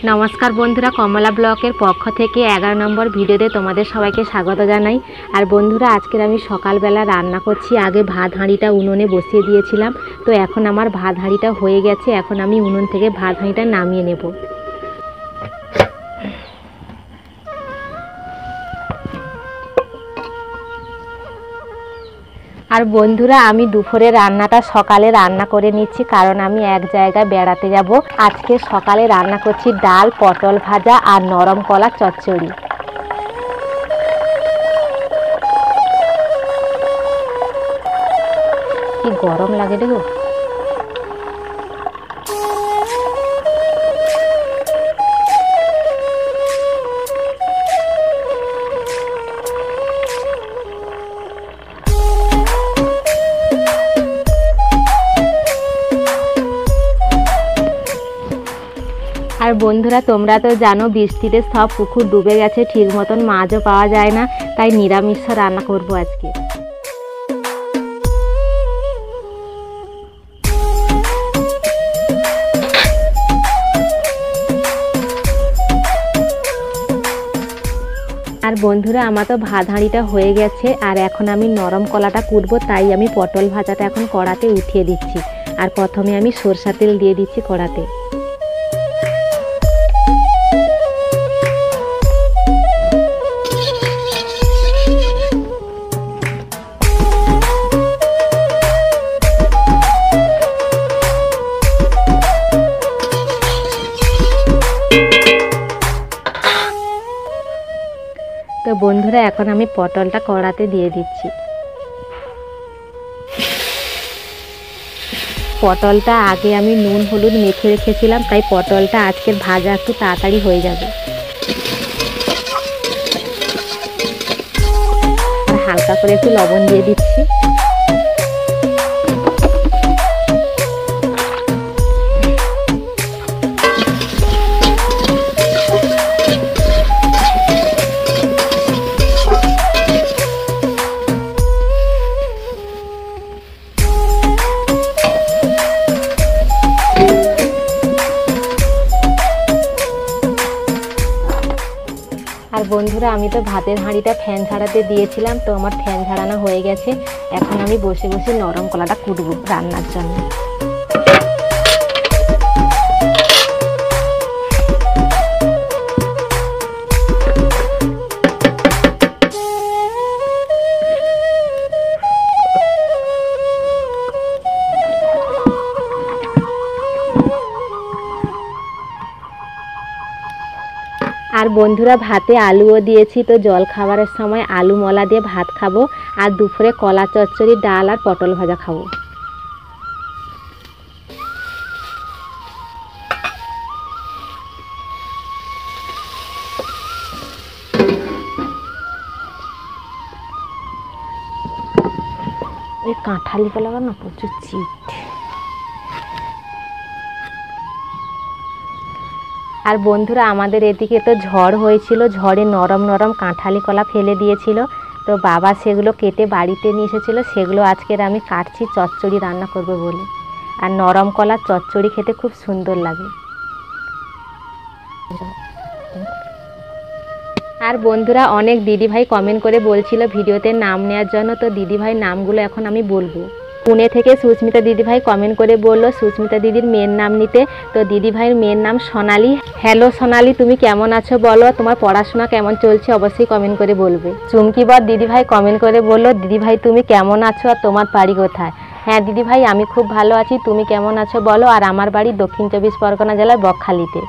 नमस्कार बंधुरा कमला ब्लगर पक्ष थेके 11 नम्बर भिडियोते तोमादेर सबाइके स्वागत जानाई। और बंधुरा आजकेर आमी सकाल बेला रान्ना करछि। आगे भात हाঁড়িটা उनुने बसिए दिएछिलाम, तो एखन आमार भात हाঁড়িটা हये गेछे। एखन आमी उनुन थेके भात हाঁড়িটা नामिয়ে नेब। और बंधुरा आमी दुपुरे रान्नाटा सकाले रान्ना करे निচ্ছি, कारण आमी एक जायगाय बेड़ाते যাব। आजके सकाले रान्ना करछि डाल, पटल भाजा और नरम कला चच्चड़ी। कि गरम लागे देखो। और बंधुरा तोमरा तो जानो बृष्टिते सब पुकुर डूबे गेছে, ठीक मतन माछও पाওয়া যায় না, তাই নিরামিষ রান্না করব আজকে। আর বন্ধুরা আমার তো ভাত হাঁড়িটা হয়ে গেছে, আর এখন আমি নরম কলাটা কুটবো, তাই আমি পটল ভাজাটা এখন কড়াতে উঠিয়ে দিচ্ছি। আর প্রথমে আমি সরষা তেল দিয়ে দিচ্ছি কড়াতে। तो बंधुरा এখন আমি পটলটা কড়াতে দিয়ে দিচ্ছি। পটলটা আগে আমি নুন হলুদ মেখে রেখেছিলাম, তাই পটলটা আজকের ভাজা একটু তাড়াতাড়ি হয়ে যাবে। আর হালকা করে একটু লবণ দিয়ে দিচ্ছি। আর বন্ধুরা আমি তো ভাতের হাঁড়িটা ফ্যান ঝাড়াতে দিয়েছিলাম, তো আমার ফ্যান ঝাড়ানো হয়ে গেছে। এখন আমি বসে বসে নরম কলাটা কুটবো রান্নার জন্য। আর বন্ধুরা ভাতে আলুও দিয়েছি, তো জল খাবারের সময় আলু মলা দিয়ে ভাত খাবো। আর দুপুরে কলা চচ্চড়ি, ডাল আর পটল ভাজা খাবো। এই কাঁঠালি কলা না প্রচুর চিট। আর বন্ধুরা আমাদের এদিকে তো ঝড় হয়েছিল, ঝড়ে নরম নরম কাঁঠালি কলা ফেলে দিয়েছিল, তো বাবা সেগুলো কেটে বাড়িতে নিয়ে এসেছিল। সেগুলো আজকের আমি কাটছি চচ্চড়ি রান্না করবে বলে। আর নরম কলা চচ্চড়ি খেতে খুব সুন্দর লাগে। আর বন্ধুরা অনেক দিদিভাই কমেন্ট করে বলছিল ভিডিওতে নাম নেওয়ার জন্য, তো দিদিভাই নামগুলো এখন আমি বলবো। पुणे থেকে সুস্মিতা দিদিভাই কমেন্ট করে বলল সুস্মিতা দিদির মেয়ের নাম নিতে। তো দিদিভাইয়ের মেয়ের নাম সোনালি। হ্যালো সোনালি, তুমি কেমন আছো বলো, তোমার পড়াশোনা কেমন চলছে অবশ্যই কমেন্ট করে বলবে। চুমকি বর দিদিভাই কমেন্ট করে বলল দিদিভাই তুমি কেমন আছো আর তোমার বাড়ি কোথায়। হ্যাঁ দিদিভাই আমি খুব ভালো আছি, তুমি কেমন আছো বলো। আর আমার বাড়ি দক্ষিণ 24 পরগনা জেলার বকখালিতে।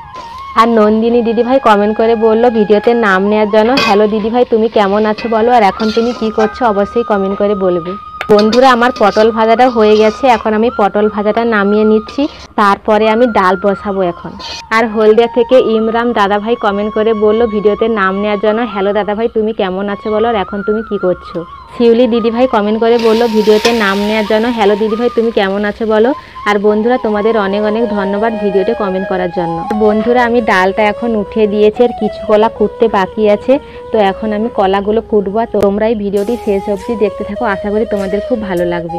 আর নন্দিনী দিদিভাই কমেন্ট করে বলল ভিডিওতে নাম নেওয়ার জন্য। হ্যালো দিদিভাই তুমি কেমন আছো বলো, আর এখন তুমি কি করছো অবশ্যই কমেন্ট করে বলবে। বন্ধুরা আমার পটল ভাজাটা হয়ে গেছে, এখন আমি পটল ভাজাটা নামিয়ে নিচ্ছি, তারপরে আমি ডাল বসাবো এখন। আর হলদিয়া থেকে ইমরান দাদাভাই কমেন্ট করে বলল ভিডিওতে নাম নেওয়ার জন্য। হ্যালো দাদাভাই তুমি কেমন আছো বলো, আর এখন তুমি কি করছো। শিউলি দিদিভাই কমেন্ট করে বলল ভিডিওতে নাম নেওয়ার জন্য। হ্যালো দিদিভাই তুমি কেমন আছো বলো। আর বন্ধুরা তোমাদের অনেক অনেক ধন্যবাদ ভিডিওতে কমেন্ট করার জন্য। বন্ধুরা আমি ডালটা এখন উঠিয়ে দিয়েছি, আর কিছু কলা কুটতে বাকি আছে, তো এখন আমি কলাগুলো কুটবো। তোমরা এই ভিডিওটি শেষ অবধি দেখতে থাকো, আশা করি তোমাদের খুব ভালো লাগবে।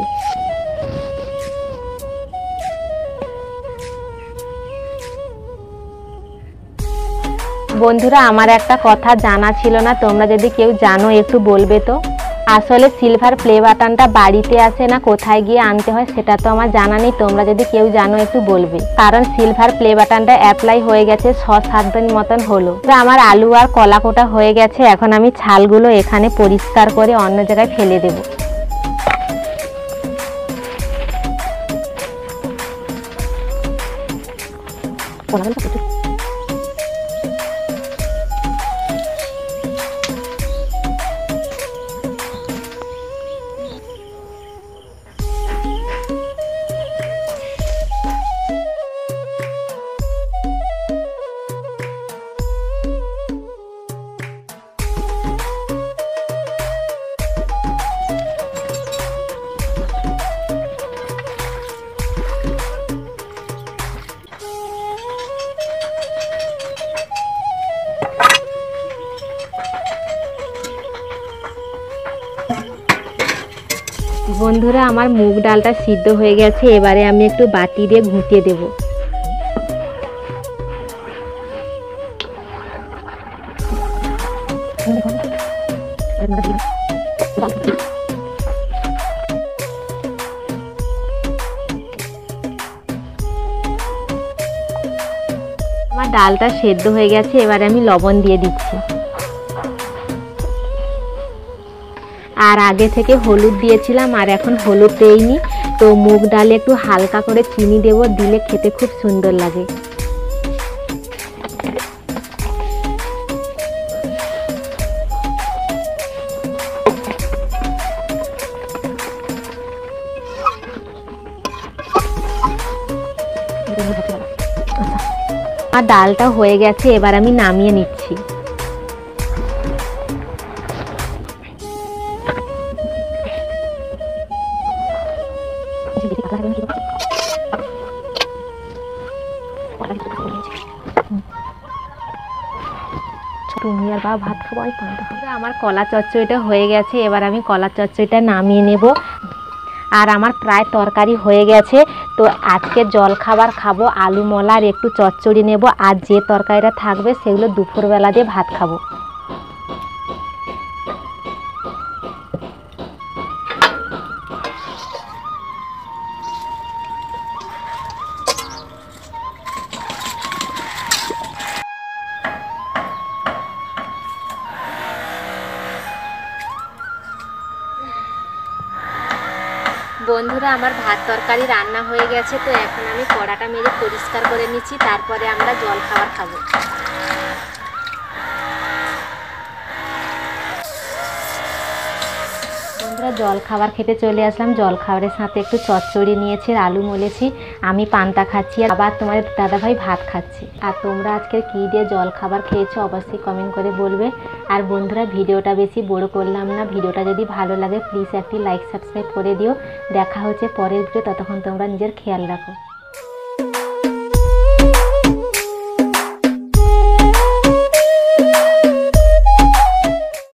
বন্ধুরা আমার একটা কথা জানা ছিল না, তোমরা যদি কেউ জানো একটু বলবে তো। আসলে সিলভার প্লে বাটনটা বাড়িতে আসে না কোথায় গিয়ে আনতে হয় সেটা তো আমার জানা নেই, তোমরা যদি কেউ জানো একটু বলবে। কারণ সিলভার প্লে বাটনটা অ্যাপ্লাই হয়ে গেছে 6-7 দিন মতন হলো। আমার আলু আর কলা কোটা হয়ে গেছে, এখন আমি ছালগুলো এখানে পরিষ্কার করে অন্য জায়গায় ফেলে দেবো। বন্ধুরা আমার মুগ ডালটা সিদ্ধ হয়ে গেছে, এবারে আমি একটু বাটি দিয়ে ঘুঁটিয়ে দেব। আমার ডালটা সেদ্ধ হয়ে গেছে, এবারে আমি লবণ দিয়ে দিচ্ছি। আর আগে থেকে হলুদ দিয়েছিলাম আর এখন হলুদ দেইনি, তো মুগ ডালে একটু হালকা করে চিনি দেব, দিলে খেতে খুব সুন্দর লাগে। আর ডালটা হয়ে গেছে, এবার আমি নামিয়ে নিচ্ছি। তুমি আর বাবা ভাত খাবো, আমার কলা চচ্চড়িটা হয়ে গেছে, এবার আমি কলা চচ্চড়িটা নামিয়ে নেব। আর আমার প্রায় তরকারি হয়ে গেছে, তো আজকে জল খাবার খাবো আলু মলা আর একটু চচ্চড়ি নেব, আর যে তরকারিটা থাকবে সেগুলো দুপুরবেলা দিয়ে ভাত খাবো। বন্ধুরা আমার ভাত তরকারি রান্না হয়ে গেছে, তো এখন আমি কড়াটা মেরে পরিষ্কার করে নিচ্ছি, তারপরে আমরা জল খাবার খাবো। বন্ধুরা জল খাবার খেতে চলে আসলাম, জল খাবারের সাথে একটু চচ্চড়ি নিয়েছি, আলু মলেছি, আমি পান্তা খাচ্ছি, আবার তোমার দাদাভাই ভাত খাচ্ছি। আর তোমরা আজকে কী দিয়ে জল খাবার খেয়েছো অবশ্যই কমেন্ট করে বলবে। আর বন্ধুরা ভিডিওটা বেশি বড় করলাম না, ভিডিওটা যদি ভালো লাগে প্লিজ একটি লাইক সাবস্ক্রাইব করে দিও। দেখা হচ্ছে পরের ভিডিও, ততক্ষণ তোমরা নিজের খেয়াল রাখো।